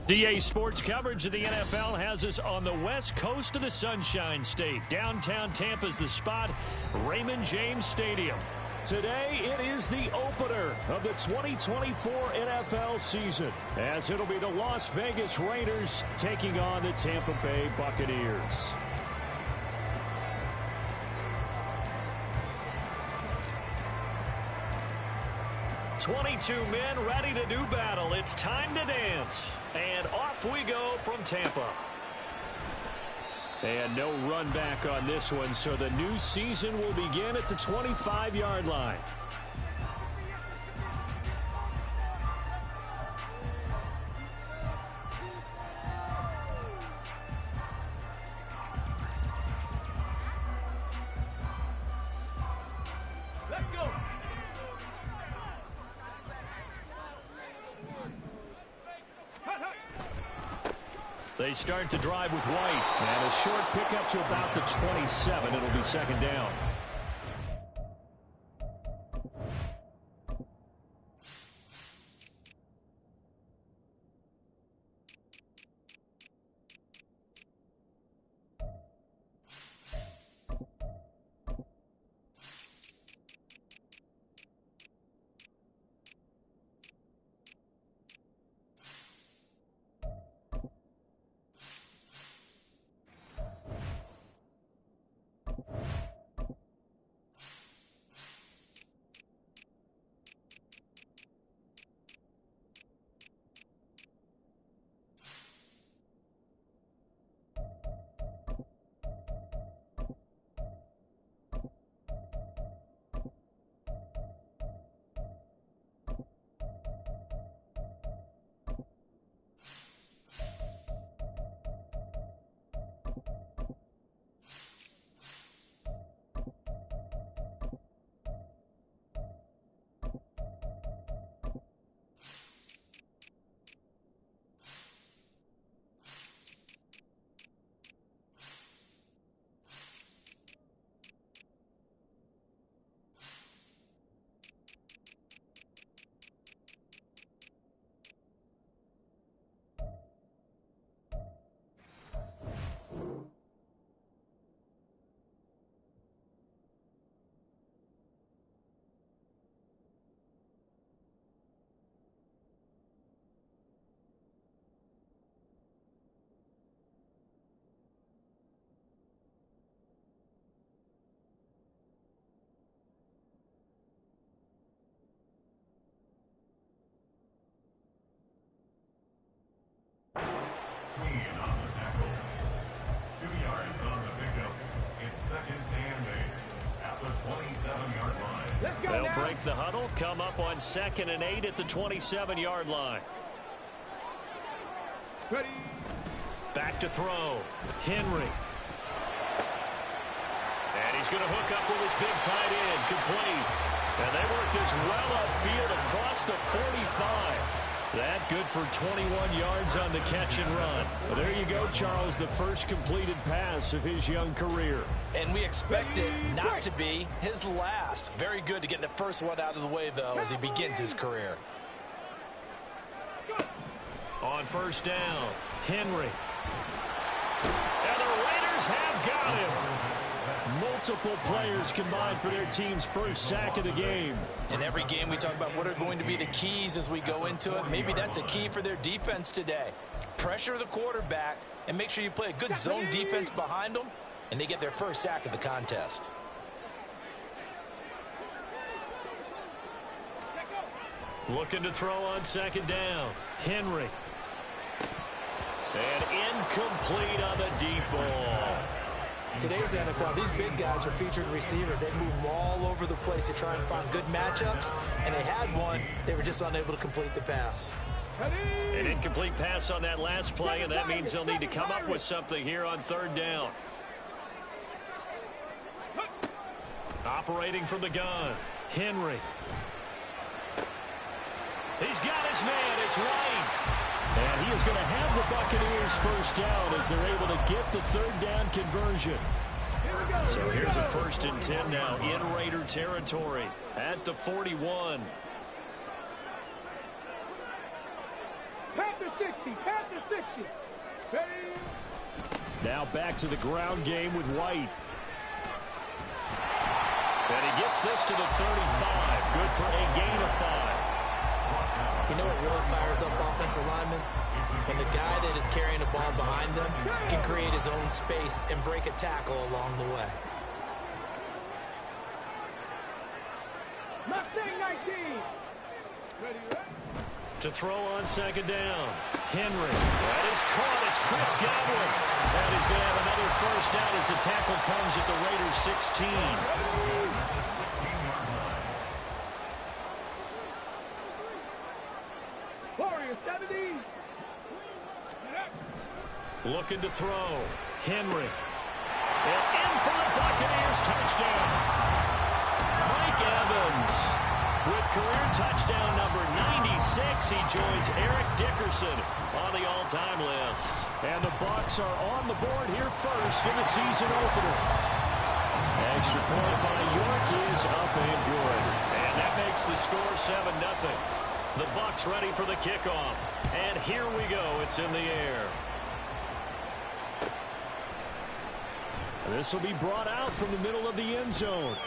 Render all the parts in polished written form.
DA Sports coverage of the NFL has us on the west coast of the Sunshine State. Downtown Tampa's the spot, Raymond James Stadium. Today, it is the opener of the 2024 NFL season, as it'll be the Las Vegas Raiders taking on the Tampa Bay Buccaneers. "22 men ready to do battle. It's time to dance." And off we go from Tampa. And no run back on this one, so the new season will begin at the 25-yard line. Let's go. They start the drive with White, and a short pickup to about the 27. It'll be second down. On the tackle. 2 yards on the pickup. It's second and 8 at the 27-yard line. Let's go. They'll now. break the huddle, come up on 2nd and 8 at the 27-yard line. Ready. Back to throw. Henry. And he's going to hook up with his big tight end. Complete. And they work this well upfield across the 45. That good for 21 yards on the catch and run. Well, there you go, Charles, the first completed pass of his young career. And we expect it not to be his last. Very good to get the first one out of the way, though, as he begins his career. On first down, Henry. And the Raiders have got him. Multiple players combined for their team's first sack of the game. In every game, we talk about what are going to be the keys as we go into it. Maybe that's a key for their defense today. Pressure the quarterback and make sure you play a good zone defense behind them, and they get their first sack of the contest. Looking to throw on second down. Henry. And incomplete on the deep ball. Today's NFL, these big guys are featured receivers. They move all over the place to try and find good matchups, and they had one. They were just unable to complete the pass. An incomplete pass on that last play, and that means they'll need to come up with something here on third down. Operating from the gun, Henry. He's got his man. It's White. And he is going to have the Buccaneers first down as they're able to get the third down conversion. So here's a 1st and 10 now in Raider territory at the 41. Panthers Now back to the ground game with White. And he gets this to the 35. Good for a gain of 5. You know what really fires up offensive linemen? When the guy that is carrying the ball behind them can create his own space and break a tackle along the way. To throw on second down. Henry. That is caught. It's Chris Godwin. And he's going to have another first down as the tackle comes at the Raiders' 16. Looking to throw. Henry. And in for the Buccaneers touchdown. Mike Evans with career touchdown number 96. He joins Eric Dickerson on the all-time list. And the Bucs are on the board here first in the season opener. Extra point by York is up and good. And that makes the score 7-0. The Bucs ready for the kickoff. And here we go. It's in the air. This will be brought out from the middle of the end zone.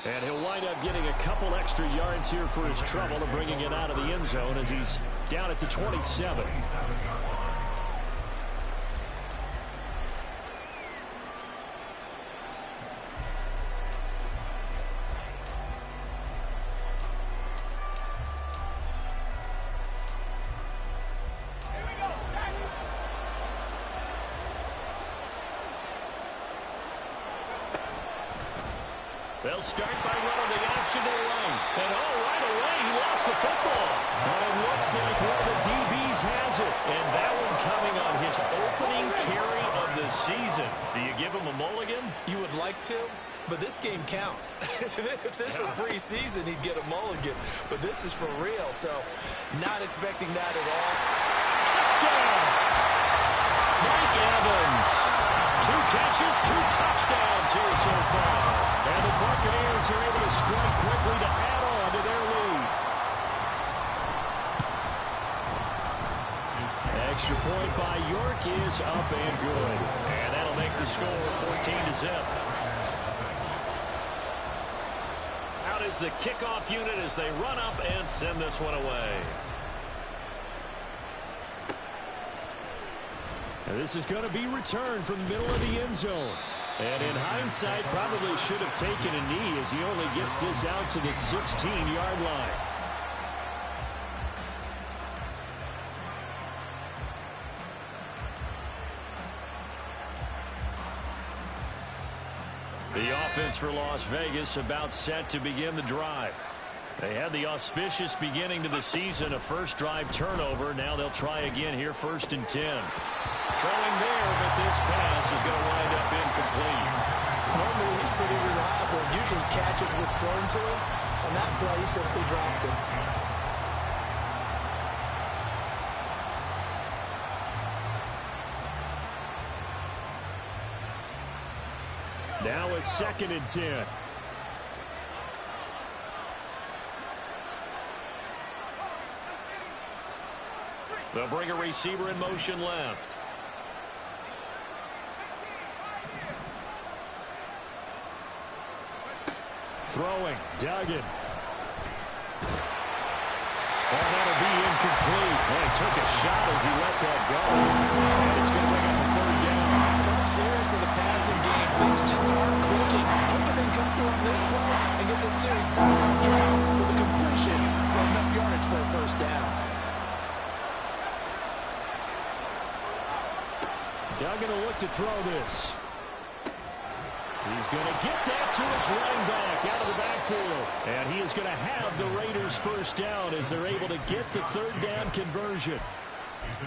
And he'll wind up getting a couple extra yards here for his trouble and bringing it out of the end zone as he's down at the 27. They'll start by running the option to the right. And right away, he lost the football. And it looks like one of the DBs has it. And that one coming on his opening carry of the season. Do you give him a mulligan? You would like to, but this game counts. If this were preseason, he'd get a mulligan. But this is for real, so not expecting that at all. Touchdown! Mike Evans. 2 catches, 2 touchdowns here so far. And the Buccaneers are able to strike quickly to add on to their lead. Extra point by York is up and good. And that'll make the score 14-0. Out is the kickoff unit as they run up and send this one away. And this is going to be returned from the middle of the end zone. And in hindsight, probably should have taken a knee as he only gets this out to the 16-yard line. The offense for Las Vegas about set to begin the drive. They had the auspicious beginning to the season, a first drive turnover. Now they'll try again here, 1st and 10. Throwing there, but this pass is going to wind up incomplete. Normally he's pretty reliable. Usually catches what's thrown to him. On that play, he simply dropped it. Now a 2nd and 10. They'll bring a receiver in motion left. Throwing, Duggan. And that'll be incomplete. And he took a shot as he let that go. And it's going to bring up a 3rd down. Tough series for the passing game. Things just aren't clicking. Hoping they come through on this play and get this series back on track with a completion for enough yardage for a 1st down. Duggan will look to throw this. He's going to get that to his running back out of the backfield. And he is going to have the Raiders' 1st down as they're able to get the 3rd down conversion.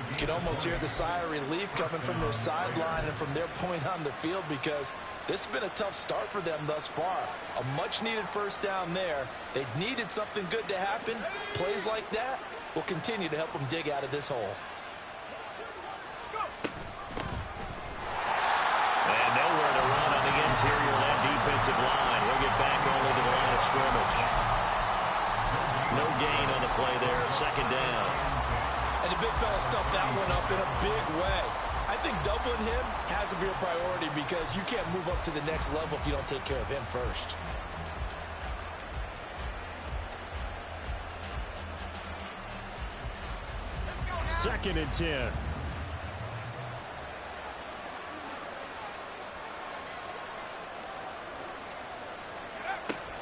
You can almost hear the sigh of relief coming from their sideline and from their point on the field because this has been a tough start for them thus far. A much-needed 1st down there. They needed something good to happen. Plays like that will continue to help them dig out of this hole. And nowhere to run on the interior of that defensive line. He'll get back only to the line of scrimmage. No gain on the play there, 2nd down. And the big fella stuffed that one up in a big way. I think doubling him has to be a priority because you can't move up to the next level if you don't take care of him first. Second and 10.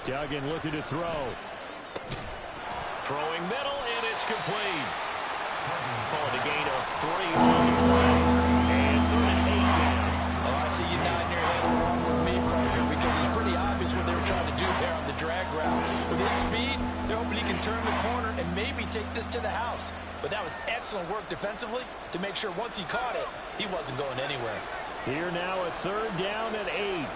Duggan looking to throw. Throwing middle, and it's complete. Call it a gain of 3 on the play. And 3rd and 8 now. Oh, I see you nodding your head along with me, partner, because it's pretty obvious what they were trying to do there on the drag route. With his speed, they're hoping he can turn the corner and maybe take this to the house. But that was excellent work defensively to make sure once he caught it, he wasn't going anywhere. Here now a 3rd down and 8.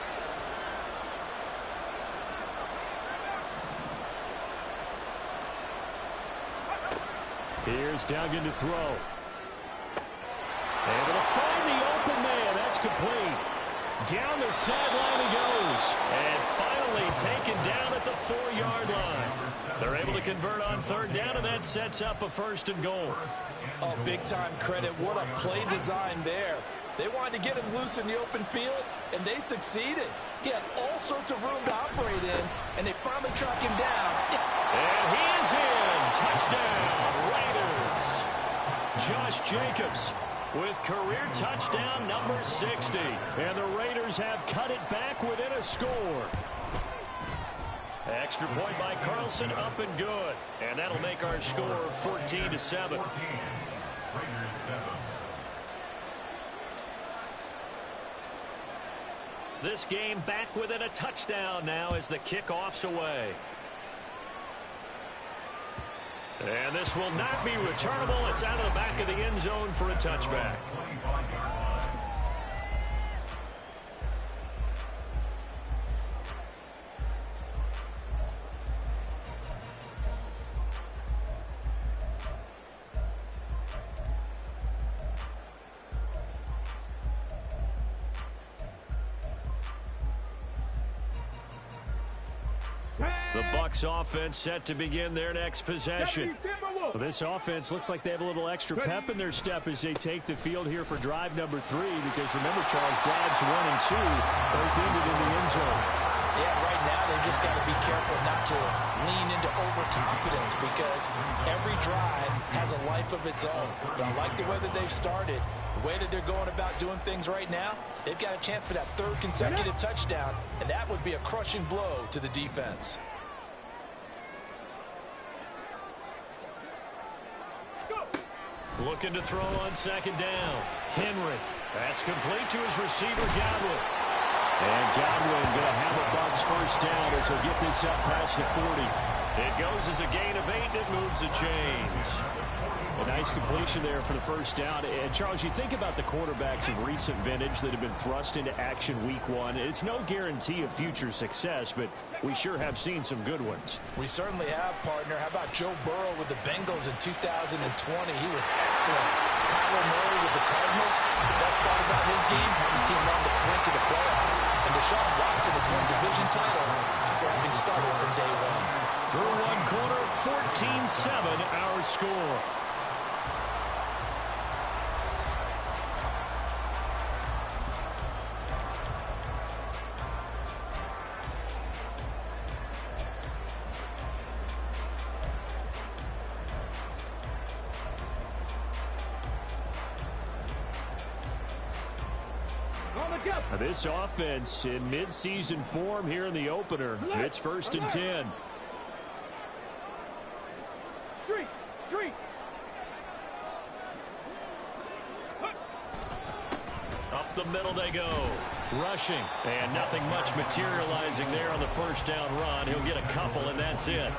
Here's Duggan to throw. Able to find the open man. That's complete. Down the sideline he goes. And finally taken down at the 4-yard line. They're able to convert on 3rd down, and that sets up a 1st and goal. Oh, big-time credit. What a play design there. They wanted to get him loose in the open field, and they succeeded. He had all sorts of room to operate in, and they finally track him down. And he is in. Touchdown, Raiders. Josh Jacobs with career touchdown number 60. And the Raiders have cut it back within a score. Extra point by Carlson, up and good. And that'll make our score 14-7. This game back within a touchdown now as the kickoff's away. And this will not be returnable. It's out of the back of the end zone for a touchback. The Bucs offense set to begin their next possession. Well, this offense looks like they have a little extra pep in their step as they take the field here for drive number 3. Because remember, Charles, drives 1 and 2 both ended in the end zone. Yeah, right now they've just got to be careful not to lean into overconfidence because every drive has a life of its own. But I like the way that they've started, the way that they're going about doing things right now. They've got a chance for that 3rd consecutive touchdown, and that would be a crushing blow to the defense. Looking to throw on 2nd down. Henry. That's complete to his receiver, Godwin. And Godwin going to have a Bucs 1st down as he'll get this up past the 40. It goes as a gain of 8, and it moves the chains. A nice completion there for the 1st down. And, Charles, you think about the quarterbacks of recent vintage that have been thrust into action week 1. It's no guarantee of future success, but we sure have seen some good ones. We certainly have, partner. How about Joe Burrow with the Bengals in 2020? He was excellent. Kyler Murray with the Cardinals. The best part about his game had his team on the brink of the playoffs. And Deshaun Watson has won division titles after having started from day 1. Through 1 quarter, 14-7 our score. This offense in mid-season form here in the opener. It's 1st and 10. Up the middle they go. Rushing. And nothing much materializing there on the 1st down run. He'll get a couple, and that's it.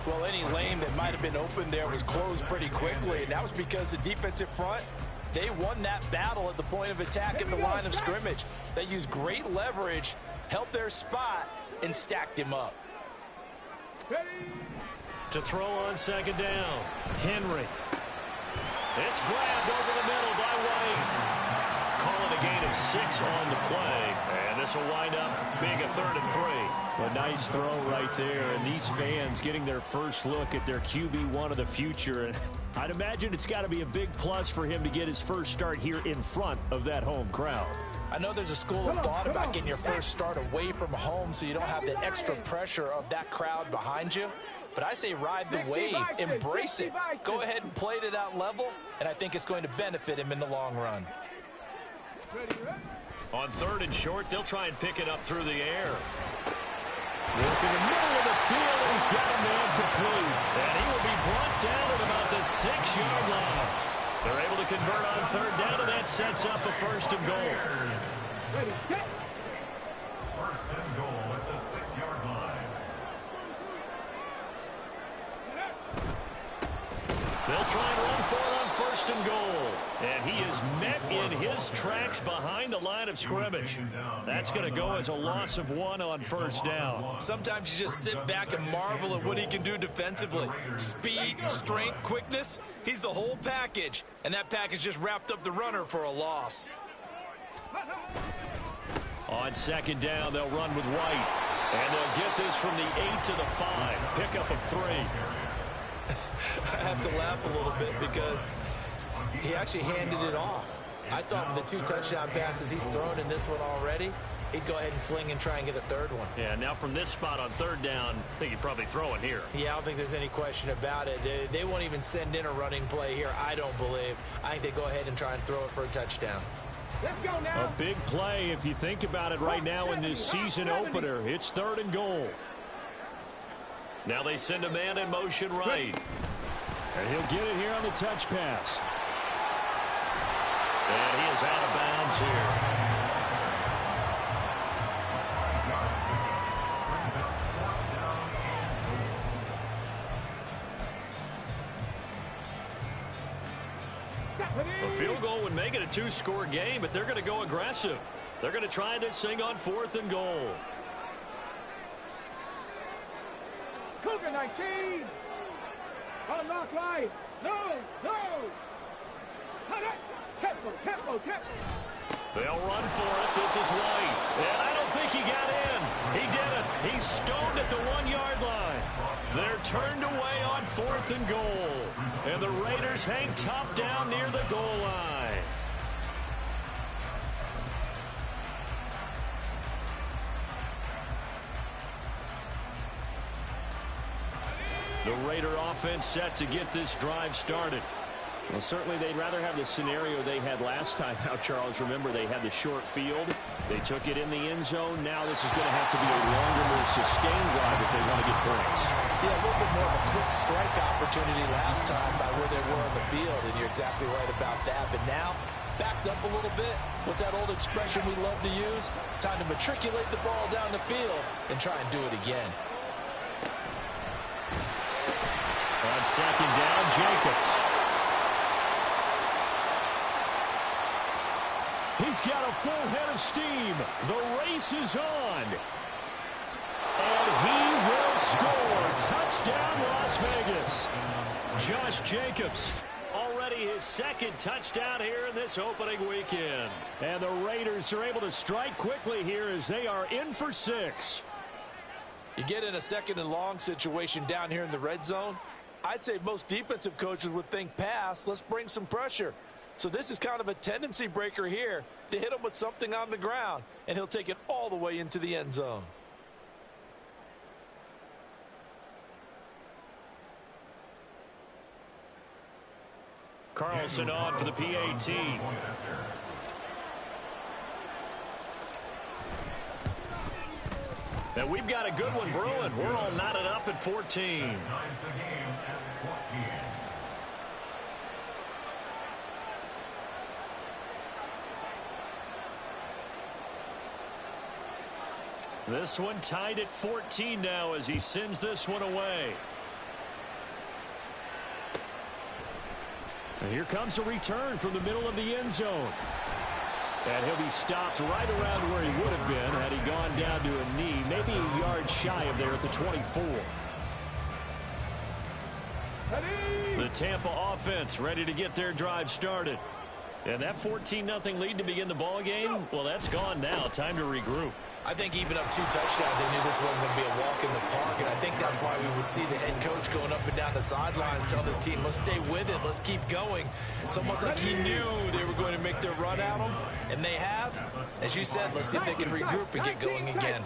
Well, any lane that might have been open there was closed pretty quickly, and that was because the defensive front, they won that battle at the point of attack at the line of scrimmage. They used great leverage, held their spot, and stacked him up. To throw on 2nd down, Henry. It's grabbed over the middle by White. call it a gain of 6 on the play. And this will wind up being a 3rd and 3. A nice throw right there, and these fans getting their first look at their QB1 of the future. And I'd imagine it's got to be a big plus for him to get his first start here in front of that home crowd. I know there's a school of thought about getting your first start away from home so you don't have the extra pressure of that crowd behind you. But I say ride the wave, embrace it. Go ahead and play to that level, and I think it's going to benefit him in the long run. On 3rd and short, they'll try and pick it up through the air. Look in the middle of the field, and he's got a man complete. And he will be brought down at about the 6-yard line. They're able to convert on 3rd down, and that sets up a 1st and goal. First and goal at the 6-yard line. They'll try and run for it on 1st and goal. And he is met in his tracks behind the line of scrimmage. That's going to go as a loss of 1 on 1st down. Sometimes you just sit back and marvel at what he can do defensively. Speed, strength, quickness. He's the whole package. And that package just wrapped up the runner for a loss. On 2nd down, they'll run with White. And they'll get this from the 8 to the 5. Pickup of 3. I have to laugh a little bit because he actually handed it off. I thought with the 2 touchdown passes he's thrown in this one already, he'd go ahead and fling and try and get a 3rd one. Yeah, now from this spot on 3rd down, I think he'd probably throw it here. Yeah, I don't think there's any question about it. They won't even send in a running play here, I don't believe. I think they go ahead and try and throw it for a touchdown. Let's go now. A big play if you think about it right now in this season opener. It's 3rd and goal. Now they send a man in motion right. And he'll get it here on the touch pass. And he is out of bounds here. A field goal would make it a 2-score game, but they're going to go aggressive. They're going to try this thing on 4th and goal. Cougar 19. Unlock right. No. Tempo. They'll run for it. This is White. And I don't think he got in. He didn't. He's stoned at the 1-yard line. They're turned away on 4th and goal. And the Raiders hang tough down near the goal line. The Raider offense set to get this drive started. Well, certainly they'd rather have the scenario they had last time. Now, Charles, remember they had the short field. They took it in the end zone. Now this is going to have to be a longer, more sustained drive if they want to get points. Yeah, a little bit more of a quick strike opportunity last time by where they were on the field, and you're exactly right about that. But now, backed up a little bit. What's that old expression we love to use? Time to matriculate the ball down the field and try and do it again. On 2nd down, Jacobs. He's got a full head of steam. The race is on. And he will score. Touchdown, Las Vegas. Josh Jacobs, already his 2nd touchdown here in this opening weekend. And the Raiders are able to strike quickly here as they are in for 6. You get in a 2nd and long situation down here in the red zone. I'd say most defensive coaches would think pass. Let's bring some pressure. So this is kind of a tendency breaker here to hit him with something on the ground, and he'll take it all the way into the end zone. Carlson on for the PAT. And we've got a good one brewing. We're all knotted up at 14. This one tied at 14 now as he sends this one away. And here comes a return from the middle of the end zone. And he'll be stopped right around where he would have been had he gone down to a knee, maybe a yard shy of there at the 24. The Tampa offense ready to get their drive started. And that 14-0 lead to begin the ball game, well, that's gone now. Time to regroup. I think even up 2 touchdowns, they knew this wasn't going to be a walk in the park, and I think that's why we would see the head coach going up and down the sidelines telling his team, let's stay with it, let's keep going. It's almost like he knew they were going to make their run at him, and they have. As you said, let's see if they can regroup and get going again.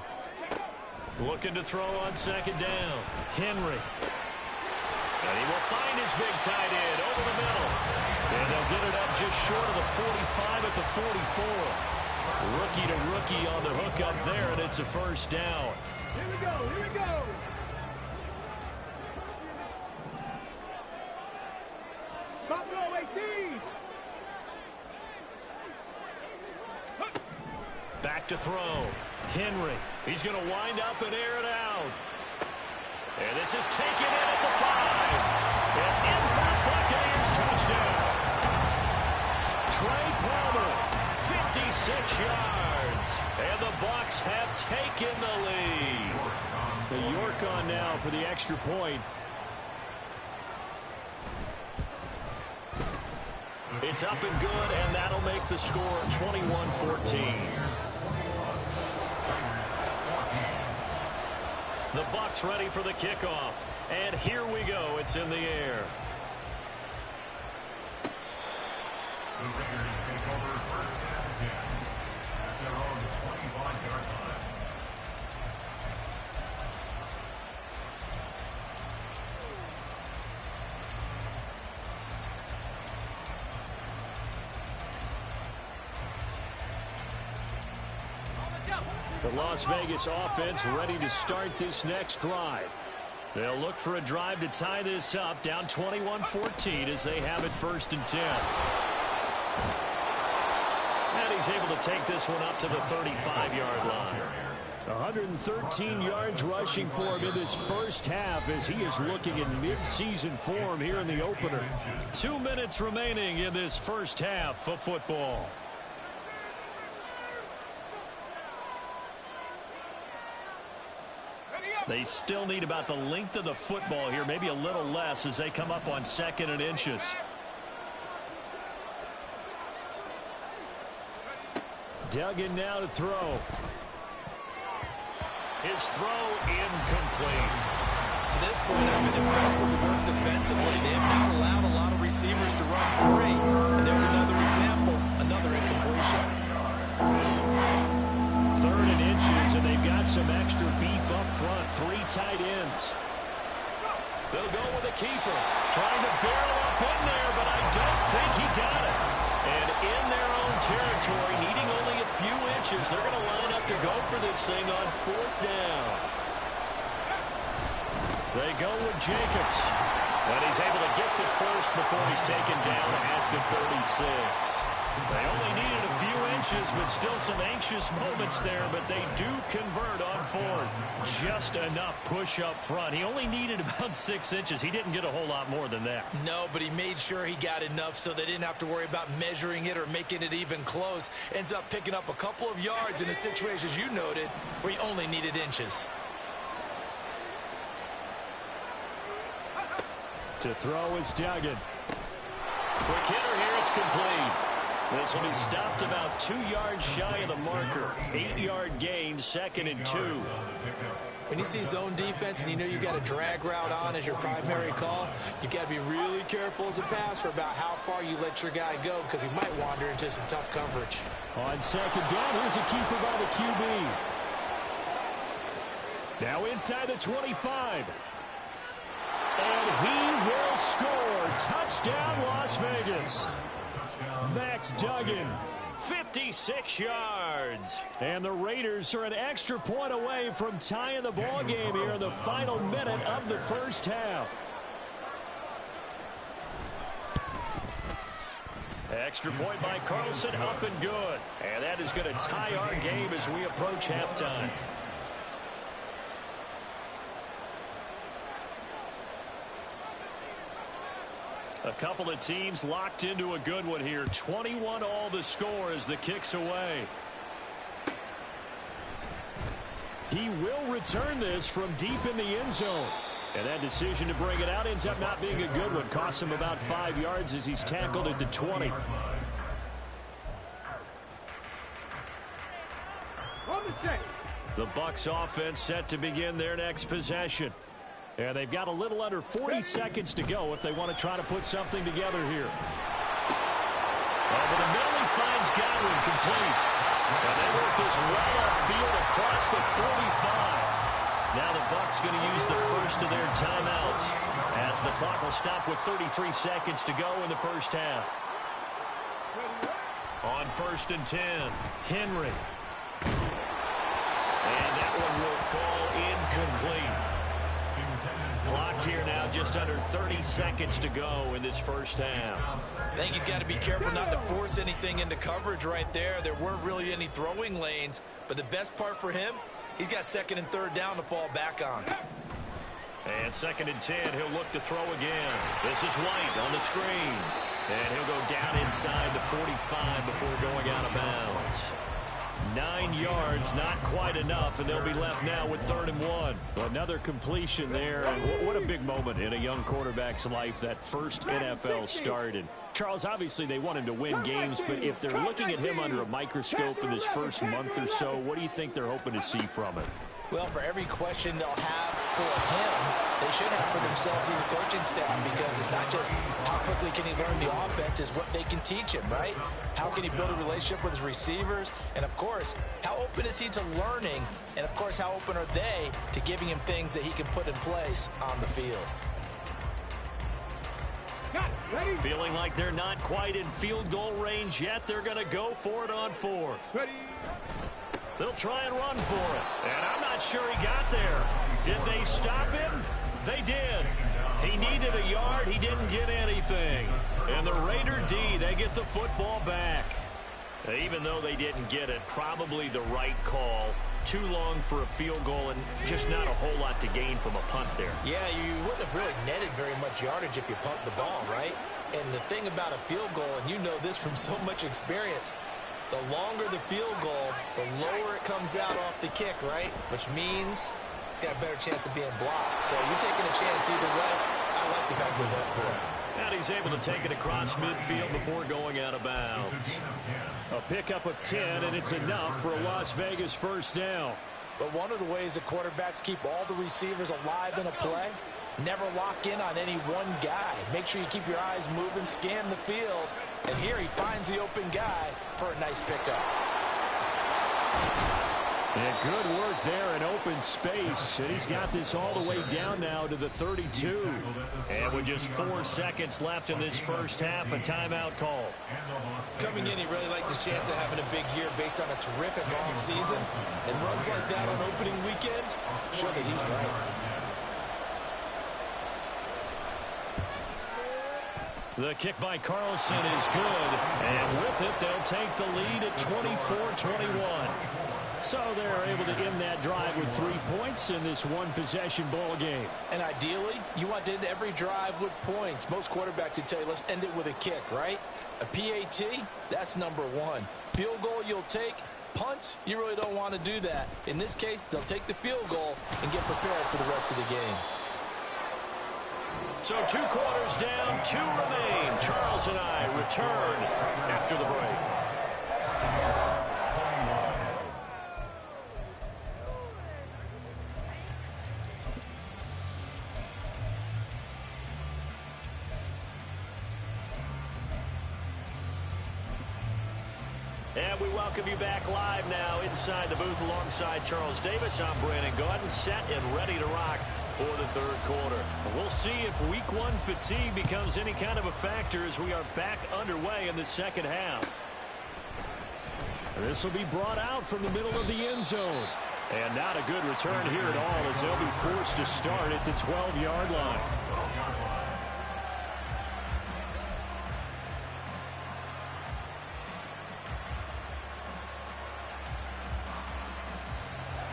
Looking to throw on second down. Henry. And he will find his big tight end over the middle. And they'll get it up just short of the 45 at the 44. Rookie to rookie on the hook up there, and it's a first down. Here we go, here we go. Buffalo 18. Back to throw. Henry. He's going to wind up and air it out. And this is taken in at the 5. And in for the Buccaneers touchdown. Trey Palmer, 56 yards. And the Bucs have taken the lead. The York on now for the extra point. It's up and good, and that'll make the score 21-14. The Bucs ready for the kickoff. And here we go. It's in the air. The Raiders take over first and 10 at their own 25-yard line. The Las Vegas offense ready to start this next drive. They'll look for a drive to tie this up, down 21-14 as they have it first and 10. And he's able to take this one up to the 35-yard line. 113 yards rushing for him in this first half as he is looking in mid-season form here in the opener. 2 minutes remaining in this first half of football. They still need about the length of the football here, maybe a little less as they come up on 2nd and inches. Duggan now to throw. His throw incomplete. To this point, I've been impressed with the work defensively. They have not allowed a lot of receivers to run free. And there's another example, another incompletion. 3rd and inches, and they've got some extra beef up front. 3 tight ends. They'll go with a keeper. Trying to barrel up in there, but I don't think he got it. And in their own territory, needing only a few inches, they're going to line up to go for this thing on 4th down. They go with Jacobs. And he's able to get the first before he's taken down at the 36. They only needed a few inches, but still some anxious moments there, but they do convert on 4th. Just enough push up front. He only needed about 6 inches. He didn't get a whole lot more than that. No, but he made sure he got enough so they didn't have to worry about measuring it or making it even close. Ends up picking up a couple of yards in a situation, as you noted, where he only needed inches. To throw is Duggan. Quick hitter here, it's complete. This will be stopped about 2 yards shy of the marker. 8-yard gain, 2nd and 2. When you see zone defense and you know you got a drag route on as your primary call, you got to be really careful as a passer about how far you let your guy go because he might wander into some tough coverage. On 2nd down, here's a keeper by the QB. Now inside the 25. And he will score. Touchdown, Las Vegas. Max Duggan, 56 yards. And the Raiders are an extra point away from tying the ball game here in the final minute of the first half. Extra point by Carlson, up and good. And that is going to tie our game as we approach halftime. A couple of teams locked into a good one here. 21 all the score as the kick's away. He will return this from deep in the end zone. And that decision to bring it out ends up not being a good one. Costs him about 5 yards as he's tackled at the 20. The Bucs offense set to begin their next possession. And they've got a little under 40 seconds to go if they want to try to put something together here. Over the middle, he finds Godwin complete. And they work this well upfield across the 45. Now the Bucs going to use the first of their timeouts as the clock will stop with 33 seconds to go in the first half. On 1st and 10, Henry. And that one will fall incomplete. Clock here now just under 30 seconds to go in this first half. I think he's got to be careful not to force anything into coverage right there. There weren't really any throwing lanes, but the best part for him, he's got 2nd and 3rd down to fall back on. And 2nd and 10, he'll look to throw again. This is White on the screen. And he'll go down inside the 45 before going out of bounds. 9 yards, not quite enough, and they'll be left now with 3rd and 1. Another completion there, and what a big moment in a young quarterback's life, that first NFL start. And Charles, obviously they want him to win games, but if they're looking at him under a microscope in this first month or so, what do you think they're hoping to see from him? Well, for every question they'll have for him, they should have for themselves as a coaching staff, because it's not just how quickly can he learn the offense, it's what they can teach him, right? How can he build a relationship with his receivers? And, of course, how open is he to learning? And, of course, how open are they to giving him things that he can put in place on the field? Feeling like they're not quite in field goal range yet. They're going to go for it on 4th. They'll try and run for it. And I'm not sure he got there. Did they stop him? They did. He needed a yard. He didn't get anything. And the Raider D, they get the football back. Even though they didn't get it, probably the right call. Too long for a field goal and just not a whole lot to gain from a punt there. Yeah, you wouldn't have really netted very much yardage if you punt the ball, right? And the thing about a field goal, and you know this from so much experience, the longer the field goal, the lower it comes out off the kick, right? Which means it's got a better chance of being blocked. So you're taking a chance either way. I like the fact they went for it. And he's able to take it across midfield before going out of bounds. A pickup of 10, and it's enough for a Las Vegas first down. But one of the ways that quarterbacks keep all the receivers alive in a play, never lock in on any one guy. Make sure you keep your eyes moving, scan the field. And here he finds the open guy for a nice pickup. And good work there in open space. And he's got this all the way down now to the 32. And with just 4 seconds left in this first half, a timeout call. Coming in, he really liked his chance of having a big year based on a terrific offseason. And runs like that on opening weekend show that he's right. The kick by Carlson is good, and with it, they'll take the lead at 24-21. So they're able to end that drive with 3 points in this one-possession ball game. And ideally, you want to end every drive with points. Most quarterbacks would tell you, let's end it with a kick, right? A PAT, that's number 1. Field goal you'll take. Punts, you really don't want to do that. In this case, they'll take the field goal and get prepared for the rest of the game. So 2 quarters down, 2 remain. Charles and I return after the break. And we welcome you back live now inside the booth alongside Charles Davis. I'm Brandon Gaudin, set and ready to rock for the third quarter. We'll see if week 1 fatigue becomes any kind of a factor as we are back underway in the second half. This will be brought out from the middle of the end zone. And not a good return here at all as they'll be forced to start at the 12-yard line.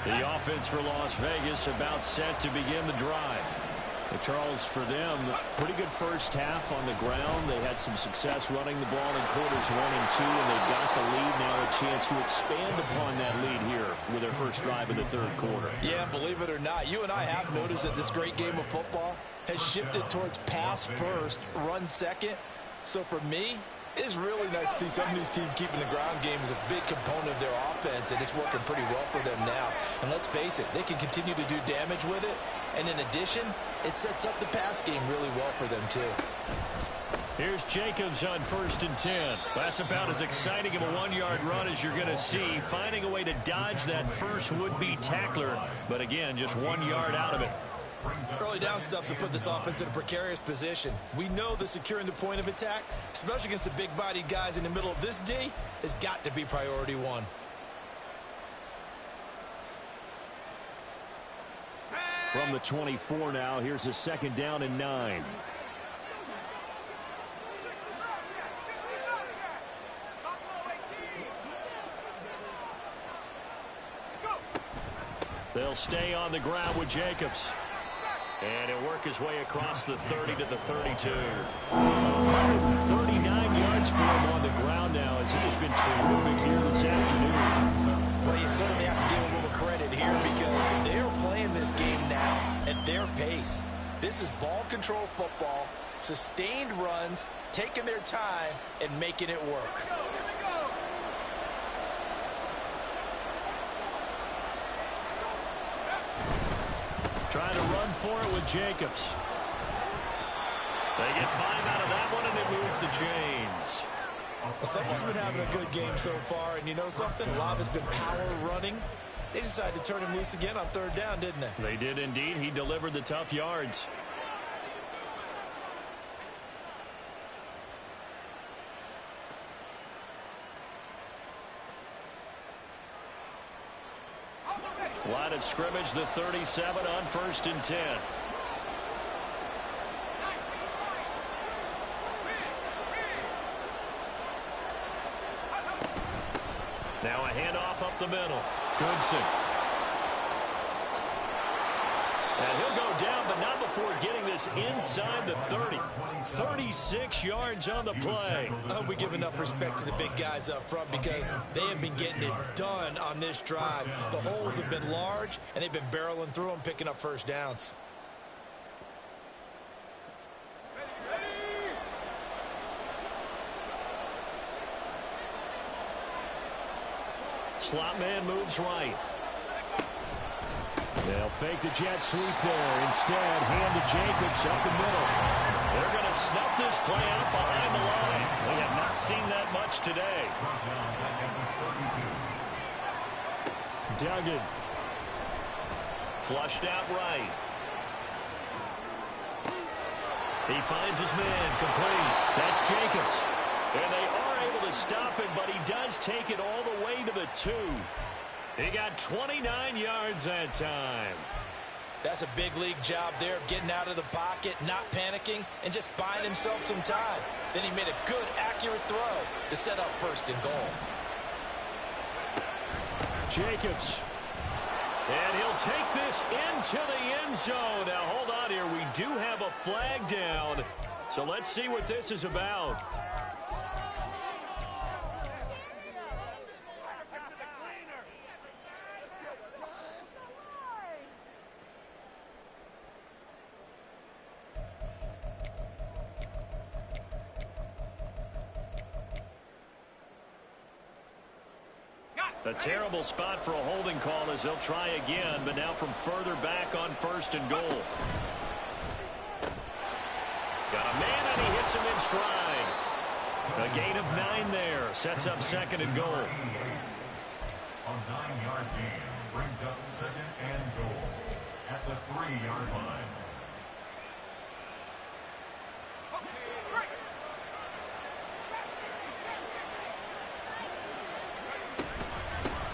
The offense for Las Vegas about set to begin the drive. But Charles, for them, pretty good first half on the ground. They had some success running the ball in quarters 1 and 2, and they've got the lead now, a chance to expand upon that lead here with their first drive in the third quarter. Yeah, believe it or not, you and I have noticed that this great game of football has shifted towards pass first, run second. So for me, it's really nice to see some of these teams keeping the ground game as a big component of their offense. defense, and it's working pretty well for them now. And let's face it, they can continue to do damage with it. And in addition, it sets up the pass game really well for them, too. Here's Jacobs on 1st and 10. That's about as exciting of a 1-yard run as you're going to see. Finding a way to dodge that first would-be tackler. But again, just 1 yard out of it. Early down stuff to put this offense in a precarious position. We know that securing the point of attack, especially against the big-bodied guys in the middle of this D, has got to be priority one. From the 24 now, here's a 2nd down and 9. They'll stay on the ground with Jacobs. And he'll work his way across the 30 to the 32. 139 yards for him on the ground now, as it has been terrific here this afternoon. Well, you certainly have to give a little credit here because they're playing this game now at their pace. This is ball control football, sustained runs, taking their time, and making it work. Trying to run for it with Jacobs. They get 5 out of that one, and it moves the chains. Well, someone's been having a good game so far, and you know something? A lot of it's been power running. They decided to turn him loose again on 3rd down, didn't they? They did indeed. He delivered the tough yards. Line of scrimmage, the 37 on 1st and 10. Now a handoff up the middle. Goodson. And he'll go down, but not before getting this inside the 30. 36 yards on the play. I hope we give enough respect to the big guys up front because they have been getting it done on this drive. The holes have been large, and they've been barreling through them, picking up 1st downs. Slot man moves right. They'll fake the jet sweep there. Instead, hand to Jacobs up the middle. They're going to snuff this play out behind the line. We have not seen that much today. Duggan. Flushed out right. He finds his man complete. That's Jacobs. And they are able to stop him, but he does take it all the way to the 2. He got 29 yards that time. That's a big league job there of getting out of the pocket, not panicking, and just buying himself some time. Then he made a good, accurate throw to set up 1st and goal. Jacobs. And he'll take this into the end zone. Now, hold on here. We do have a flag down. So let's see what this is about. A terrible spot for a holding call as they'll try again, but now from further back on 1st and goal. Got a man, and he hits him in stride. A gain of 9 there. Sets up 2nd and goal. A 9-yard gain brings up 2nd and goal at the 3-yard line.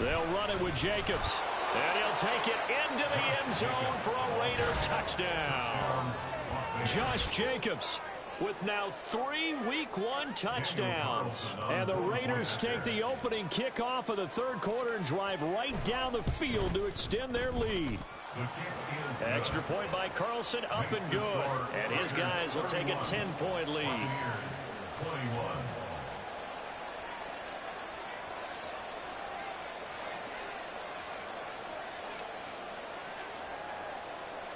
They'll run it with Jacobs. And he'll take it into the end zone for a Raider touchdown. Josh Jacobs with now 3 Week 1 touchdowns. And the Raiders take the opening kickoff of the 3rd quarter and drive right down the field to extend their lead. Extra point by Carlson, up and good. And his guys will take a 10-point lead.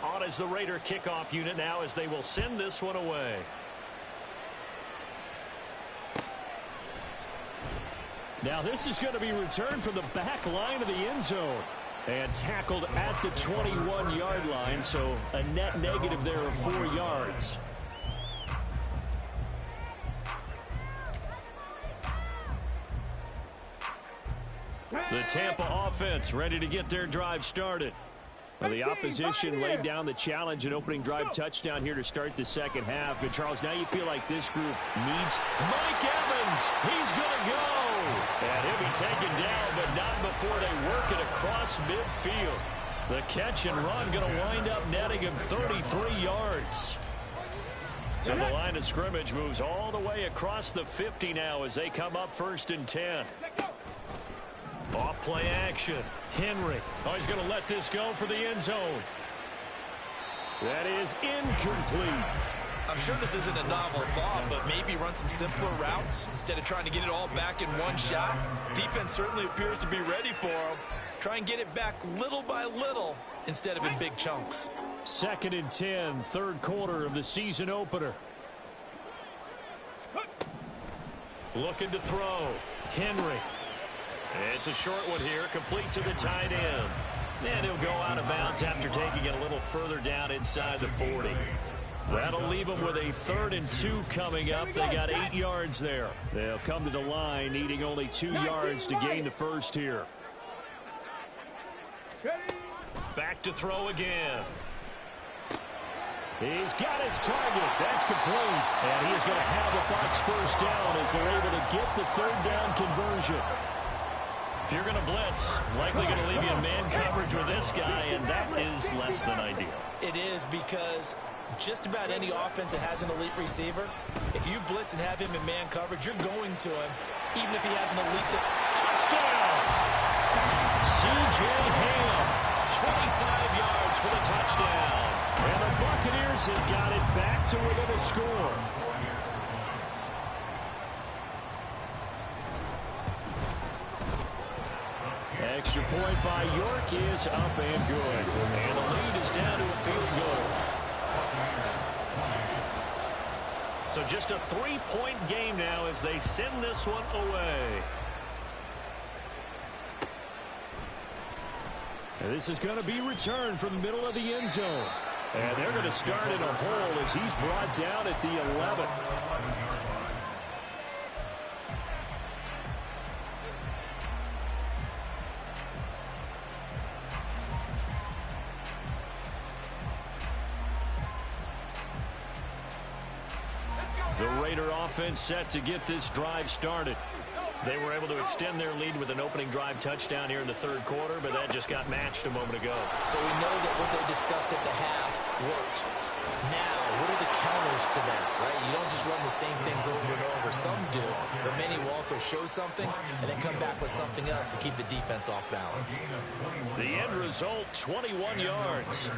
On as the Raider kickoff unit now as they will send this one away. Now this is going to be returned from the back line of the end zone. And tackled at the 21-yard line, so a net negative there of 4 yards. The Tampa offense ready to get their drive started. Well, the opposition laid down the challenge, an opening drive touchdown here to start the second half. And, Charles, now you feel like this group needs Mike Evans. He's going to go. And he'll be taken down, but not before they work it across midfield. The catch and run going to wind up netting him 33 yards. So the line of scrimmage moves all the way across the 50 now as they come up 1st and 10. Off play action. Henry. Oh, he's going to let this go for the end zone. That is incomplete. I'm sure this isn't a novel thought, but maybe run some simpler routes instead of trying to get it all back in one shot. Defense certainly appears to be ready for him. Try and get it back little by little instead of in big chunks. 2nd and 10, 3rd quarter of the season opener. Looking to throw. Henry. It's a short one here, complete to the tight end. And he'll go out of bounds after taking it a little further down inside the 40. That'll leave them with a 3rd and 2 coming up. They got 8 yards there. They'll come to the line, needing only 2 yards to gain the first here. Back to throw again. He's got his target. That's complete. And he is going to have a Bucs first down as they're able to get the 3rd down conversion. If you're going to blitz, likely going to leave you in man coverage with this guy, and that is less than ideal. It is, because just about any offense that has an elite receiver, if you blitz and have him in man coverage, you're going to him, even if he has an elite touchdown. C.J. Ham, 25 yards for the touchdown. And the Buccaneers have got it back to within a score. Extra point by York is up and good. And the lead is down to a field goal. So just a 3-point game now as they send this one away. And this is going to be returned from the middle of the end zone. And they're going to start in a hole as he's brought down at the 11. The Raider offense set to get this drive started. They were able to extend their lead with an opening drive touchdown here in the 3rd quarter, but that just got matched a moment ago. So we know that what they discussed at the half worked. Now, what are the counters to that, right? You don't just run the same things over and over. Some do, but many will also show something and then come back with something else to keep the defense off balance. The end result, 21 yards.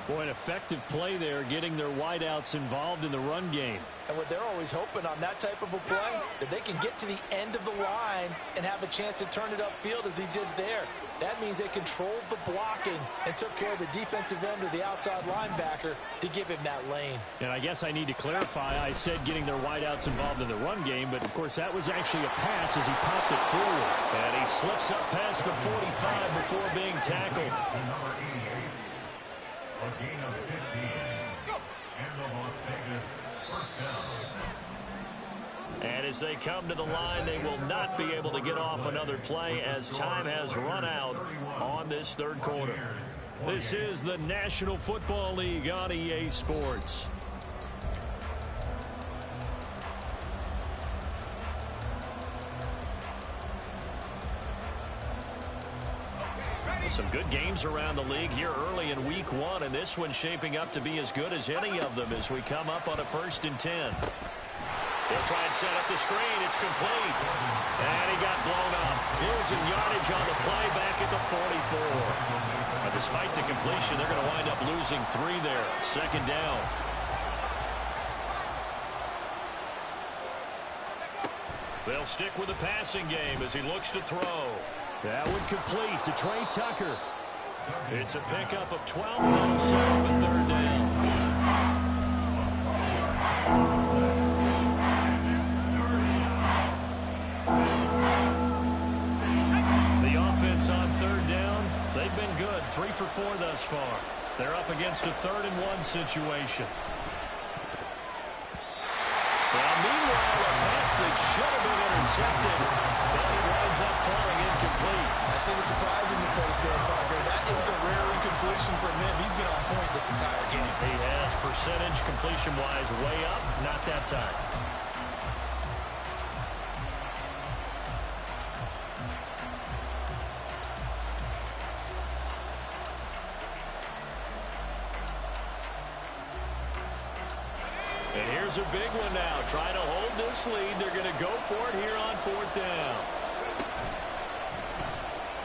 Boy, an effective play there, getting their wideouts involved in the run game. And what they're always hoping on that type of a play, that they can get to the end of the line and have a chance to turn it upfield as he did there. That means they controlled the blocking and took care of the defensive end or the outside linebacker to give him that lane. And I guess I need to clarify, I said getting their wideouts involved in the run game, but of course that was actually a pass as he popped it forward. And he slips up past the 45 before being tackled. A gain of 15. And the Las Vegas first down. And as they come to the line, they will not be able to get off another play as time has run out on this 3rd quarter. This is the National Football League on EA Sports. Some good games around the league here early in week 1, and this one's shaping up to be as good as any of them as we come up on a 1st and 10. They'll try and set up the screen. It's complete. And he got blown up. Losing yardage on the play back at the 44. But despite the completion, they're going to wind up losing 3 there. 2nd down. They'll stick with the passing game as he looks to throw. That would complete to Trey Tucker. It's a pickup of 12 and also the 3rd down. 4 thus far. They're up against a 3rd-and-1 situation. Well, meanwhile, a pass that should have been intercepted, but it winds up falling incomplete. That's a little surprising to face there, Parker. That is a rare incompletion from him. He's been on point this entire game. He has percentage completion-wise way up, not that time. And here's a big one now. Trying to hold this lead. They're going to go for it here on 4th down.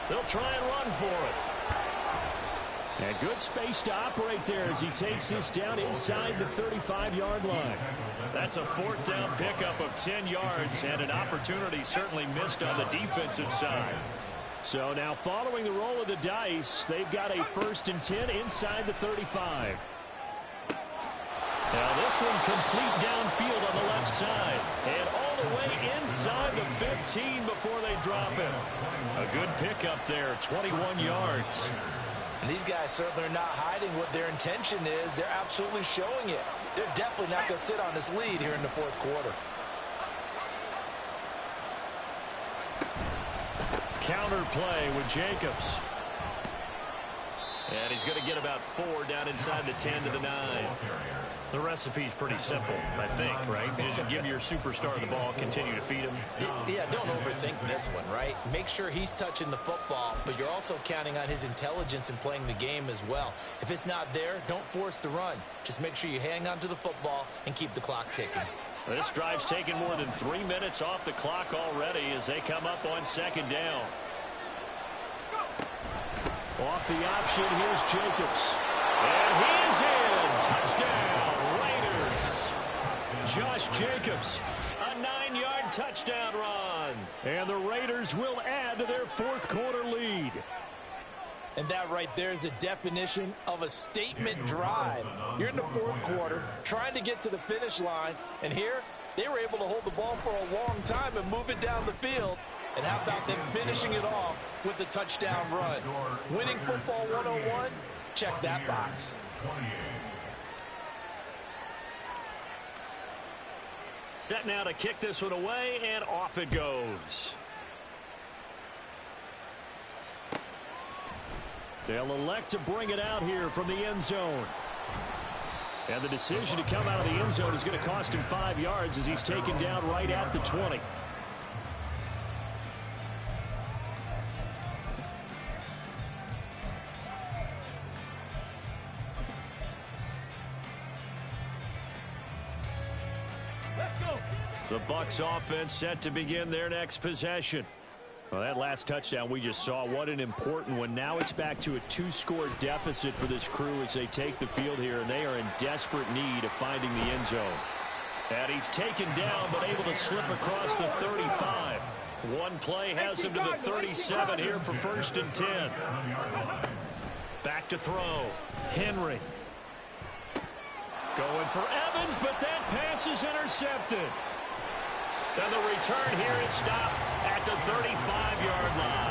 They'll try and run for it. And good space to operate there as he takes this down inside the 35-yard line. That's a 4th down pickup of 10 yards and an opportunity certainly missed on the defensive side. So now following the roll of the dice, they've got a 1st and 10 inside the 35. Now this one complete downfield on the left side. And all the way inside the 15 before they drop him. A good pickup there, 21 yards. And these guys certainly are not hiding what their intention is. They're absolutely showing it. They're definitely not going to sit on this lead here in the 4th quarter. Counter play with Jacobs. And he's going to get about 4 down inside the 10 to the 9. The recipe's pretty simple, I think, right? Just give your superstar the ball, continue to feed him. Yeah, don't overthink this one, right? Make sure he's touching the football, but you're also counting on his intelligence in playing the game as well. If it's not there, don't force the run. Just make sure you hang on to the football and keep the clock ticking. This drive's taken more than 3 minutes off the clock already as they come up on 2nd down. Off the option, here's Jacobs. And he's in. Touchdown, Raiders. Josh Jacobs, a 9-yard touchdown run. And the Raiders will add to their 4th quarter lead. And that right there is a definition of a statement drive. You're in the 4th quarter, trying to get to the finish line. And here, they were able to hold the ball for a long time and move it down the field. And how about them finishing it off with the touchdown run? Winning football 101? Check that box. Set now to kick this one away, and off it goes. They'll elect to bring it out here from the end zone. And the decision to come out of the end zone is going to cost him 5 yards as he's taken down right at the 20. The Bucs offense set to begin their next possession. Well, that last touchdown we just saw, what an important one. Now it's back to a 2-score deficit for this crew as they take the field here, and they are in desperate need of finding the end zone. And he's taken down, but able to slip across the 35. One play has him to the 37 here for 1st and 10. Back to throw. Henry. Going for Evans, but that pass is intercepted. And the return here is stopped at the 35-yard line.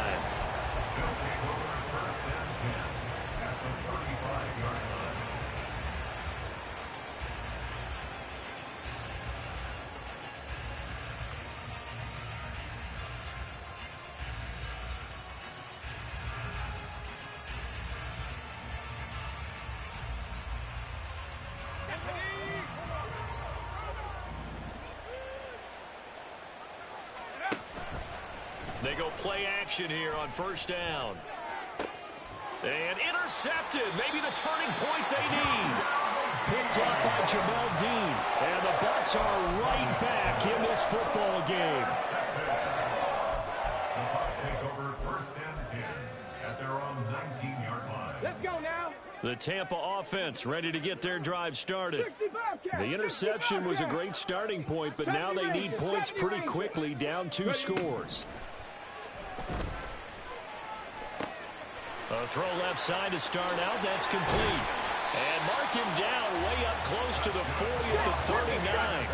They go play action here on 1st down. And intercepted. Maybe the turning point they need. Picked up by Jamel Dean. And the Bucs are right back in this football game. The Bucs take over 1st and 10 at their own 19-yard line. Let's go now. The Tampa offense ready to get their drive started. The interception was a great starting point, but now they need points pretty quickly, down 2 scores. A throw left side to start out. That's complete. And mark him down way up close to the 40 at the 39.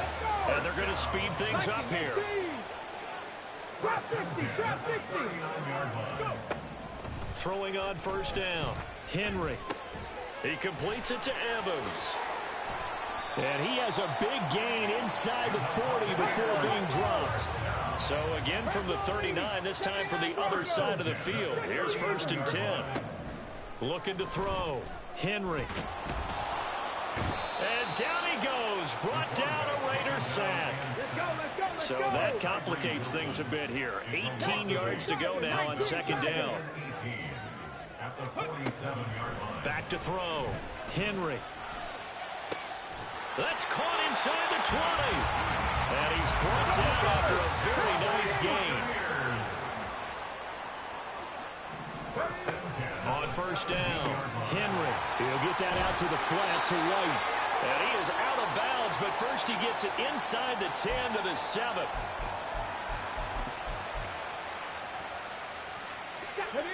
And they're going to speed things up here. Drop 50, drop 50. Throwing on 1st down. Henry. He completes it to Evans. And he has a big gain inside the 40 before being dropped. So again from the 39, this time from the other side of the field. Here's 1st and 10. Looking to throw. Henry. And down he goes. Brought down a Raider sack. So that complicates things a bit here. 18 yards to go now on 2nd down. Back to throw. Henry. That's caught inside the 20. And he's brought down after a very nice gain. On 1st down, Henry. He'll get that out to the flat to White. And he is out of bounds, but first he gets it inside the 10 to the 7.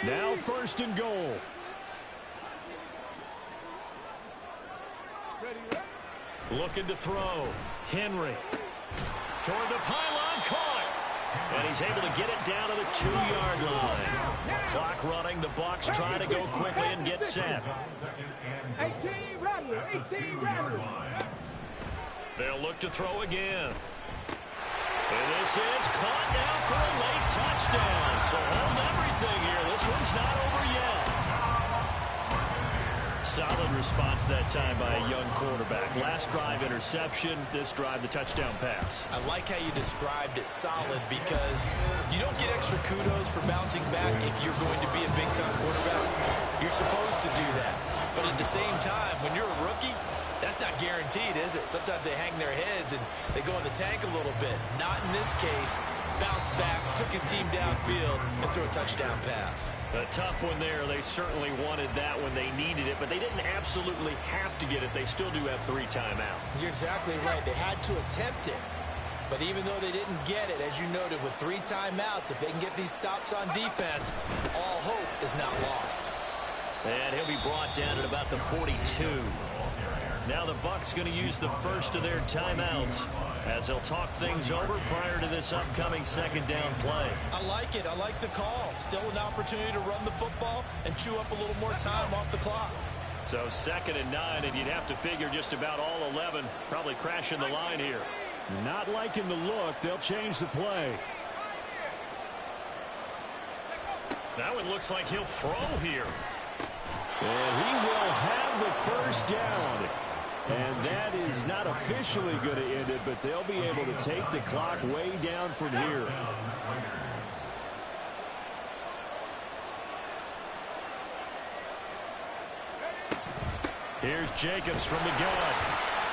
Now 1st and goal. Looking to throw. Henry. Toward the pylon, caught. And he's able to get it down to the 2-yard line. Clock running. The Bucs try to go quickly and get set. 18 rattlers. They'll look to throw again. And this is caught now for a late touchdown. So hold everything here. This one's not over yet. Solid response that time by a young quarterback. Last drive interception, this drive the touchdown pass. I like how you described it solid because you don't get extra kudos for bouncing back if you're going to be a big-time quarterback. You're supposed to do that. But at the same time, when you're a rookie, that's not guaranteed, is it? Sometimes they hang their heads and they go in the tank a little bit. Not in this case. Bounced back, took his team downfield, and threw a touchdown pass. A tough one there. They certainly wanted that when they needed it, but they didn't absolutely have to get it. They still do have 3 timeouts. You're exactly right. They had to attempt it. But even though they didn't get it, as you noted, with 3 timeouts, if they can get these stops on defense, all hope is not lost. And he'll be brought down at about the 42. Now the Bucs going to use the first of their timeouts as they'll talk things over prior to this upcoming 2nd down play. I like it. I like the call. Still an opportunity to run the football and chew up a little more time off the clock. So 2nd and 9, and you'd have to figure just about all 11 probably crashing the line here. Not liking the look. They'll change the play. That one looks like he'll throw here. And he will have the 1st down. And that is not officially going to end it, but they'll be able to take the clock way down from here. Here's Jacobs from the gun.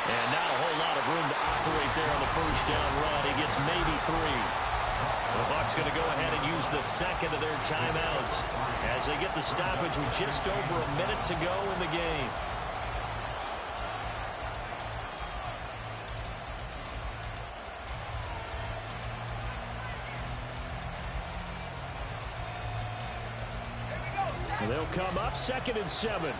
And now a whole lot of room to operate there on the 1st down run. He gets maybe 3. The Bucs going to go ahead and use the 2nd of their timeouts as they get the stoppage with just over a minute to go in the game. They'll come up 2nd and 7.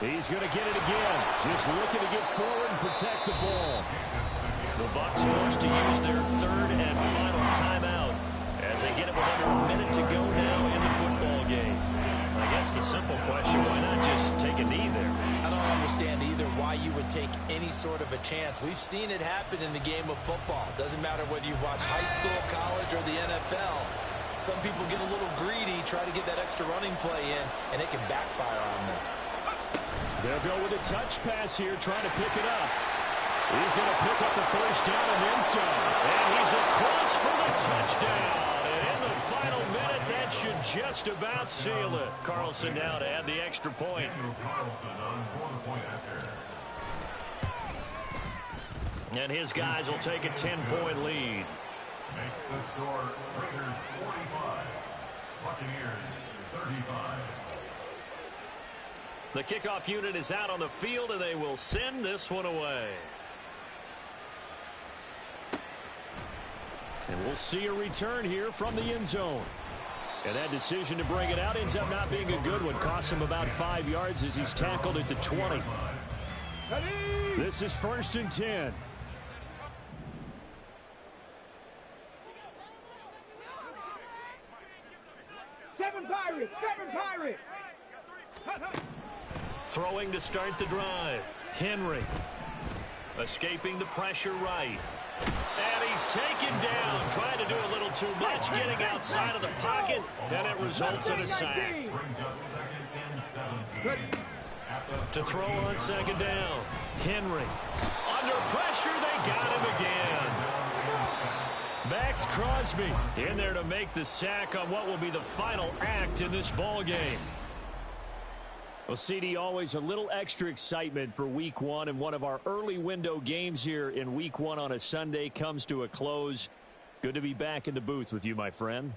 He's going to get it again. Just looking to get forward and protect the ball. The Bucs forced to use their 3rd and final timeout as they get it with under a minute to go now in the football game. I guess the simple question, why not just take a knee there? I don't understand either why you would take any sort of a chance. We've seen it happen in the game of football. Doesn't matter whether you watch high school, college, or the NFL. Some people get a little greedy, try to get that extra running play in, and it can backfire on them. They'll go with a touch pass here, trying to pick it up. He's going to pick up the 1st down and then some. And he's across for the touchdown. And in the final minute, that should just about seal it. Carlson now to add the extra point. And his guys will take a 10-point lead. Makes the score Raiders 45, Buccaneers 35. The kickoff unit is out on the field, and they will send this one away. And we'll see a return here from the end zone. And that decision to bring it out ends up not being a good one. Costs him about 5 yards as he's tackled at the 20. This is 1st and 10. throwing to start the drive. Henry escaping the pressure right. And he's taken down, trying to do a little too much, getting outside of the pocket, and it results in a sack. Brings up second and 17. To throw on second down. Henry. Under pressure, they got him again. Max Crosby in there to make the sack on what will be the final act in this ball game. Well, CD, always a little extra excitement for Week 1, and one of our early window games here in Week 1 on a Sunday comes to a close. Good to be back in the booth with you, my friend.